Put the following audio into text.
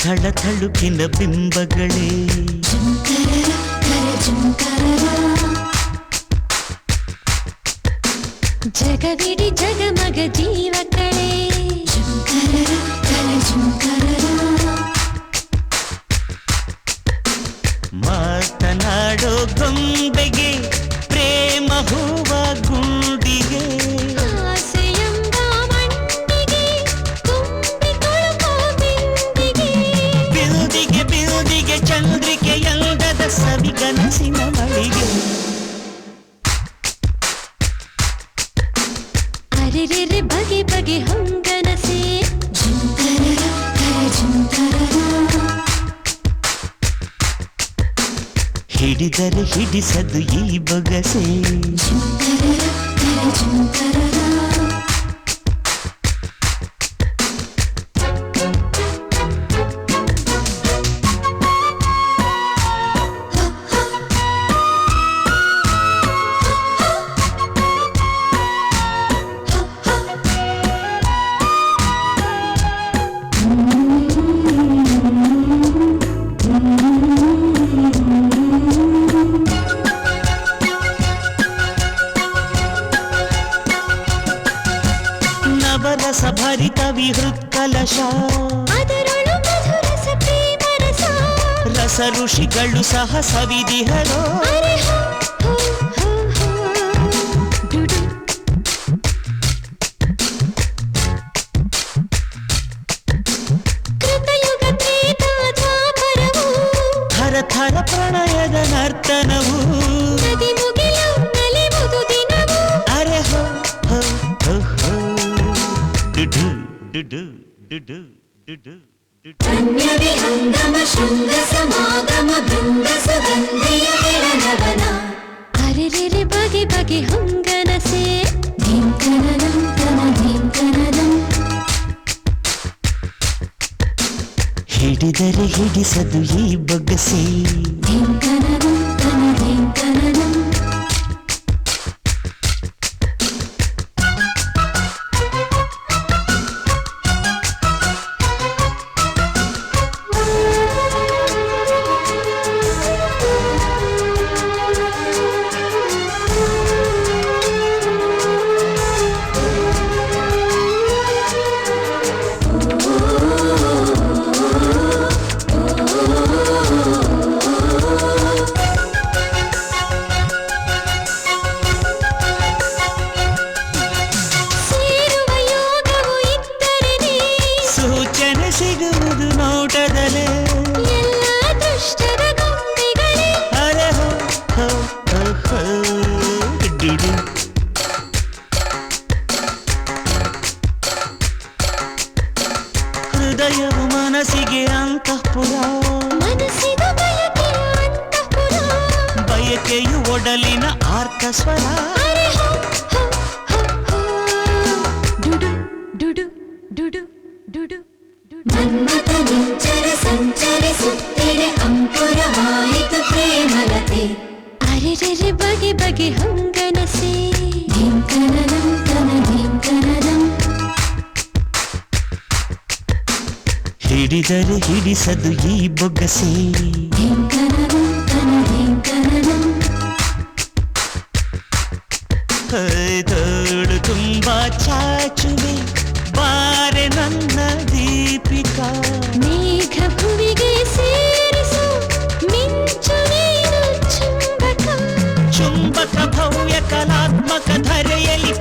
ಥಳಥಳುಕಿನ ಬಿಂಬಗಳೇ ಜಗವಿಡಿ ಜಗಮಗ ಜೀವಕಳೆ ಮಾತನಾಡೋ ಗೊಂಬೆಗೆ ಪ್ರೇಮ ಹೂವ ಗುಂಡಿಗೆ ಆಸೆಯಂಬ ಮಂಡಿಗೆ ತುಂಬಿ ತುಳುಕೋ ಬಿಂದಿಗೆ ಬಿಲ್ದಿಗೆ ಬಿಲ್ದಿಗೆ ಚಂದ್ರಿಕೆ ಎಂದದ ಸವಿಗನಸಿನ ಮಳಿಗೆ ಅರೆರೆರೆ ಬಗೆ ಬಗೆ ಹೊಂಗನಸೆ ಹಿಡಿದರೆ ಹಿಡಿಸದು ಈ ಬೊಗಸೆ ನವರಸ ಭರಿತ ವಿಹೃತ್ ಕಲಶ ಅದರೊಳು ಮಧುರಸ ಪ್ರೇಮರಸ ರಸ ಋಷಿಗಳು ಸಹ ಸವಿದಿಹರೋ ಅರೆ ಹೋ ಹೋ ಹೋ ಹೋ ಡುಡು ಕೃತಯುಗ ತ್ರೇತ ದ್ವಾಪರವು ಥರ ಥರ ಪ್ರಣಯದ ನರ್ತನವು ನದಿ ಮುಗಿಲು ನಲಿವುದು ದಿನವು ಅರೆ ಹೋ ಹೋ ಹೋ ಹೋ ಡುಡು ಡುಡು ಡುಡು ಡುಡು ಧನ್ಯವೇ ಹಂಗಮ ಶೃಂಗ ಸಮಾಗಮ ಬೃಂದ ಸುಗಂಧಿಯ ವಿರನವನ ಅರೆರೆರೆ ಬಗೆ ಬಗೆ ಹೊಂಗನಸೆ ಧೀಂಕನನಂ ತನ ಧೀಂಕನನಂ ಹಿಡಿದರೆ ಹಿಡಿಸದು ಈ ಬೊಗಸೆ ಧೀಂಕನನಂ ತನ ಧೀಂಕನನಂ ಸೇರುವ ಯೋಗವು ಇದ್ದರೇನೆ ಸೂಚನೆ ಸಿಗುವುದು ನೋಟದಲ್ಲೇ ಎಲ್ಲ ದುಷ್ಟರ ಗೊಂಬೆಗಳೇ ಅರೆ ಹೋ ಹೋ ಹೋ ಹೋ ಡುಡು ಹೃದಯವು ಮನಸ್ಸಿಗೆ ಅಂತಃಪುರ ಮನಸ್ಸಿನ ಬಯಕೆಯ ಅಂತಃಪುರ ಬಯಕೆಯು ಒಡಲಿನ ಆರ್ತ ಸ್ವರ ಅರೆ ಹೋ ಹೋ ಹೋ ಹೋ ಡುಡು ಡುಡು ಡುಡು ಡುಡು ಮನ್ಮಥ ನಿಂಚರ ಸಂಚರಿಸುತ್ತಿರೆ ಅಂಕುರವಾಯಿತು ಪ್ರೇಮಲತೆ ಅರೆರೆರೆ ಬಗೆ ಬಗೆ ಹೊಂಗನಸೆ ಧೀಂಕನನಂ ತನ ಧೀಂಕನನಂ ಹಿಡಿದರೆ ಹಿಡಿಸದು ಈ ಬೊಗಸೆ ಧೀಂಕನನಂ ತನ ಧೀಂಕನನಂ ತೋಳು ತುಂಬಾ ಚಾಚುವೆ ಬಾರೆ ನನ್ನ ದೀಪಿಕಾ ಮೇಘ ಭುವಿಗೆ ಸೇರಿಸು ಮಿಂಚು ನೀನು ಚುಂಬಕ ಚುಂಬಕ ಭವ್ಯ ಕಲಾತ್ಮಕ ಧರೆಯಲ್ಲಿ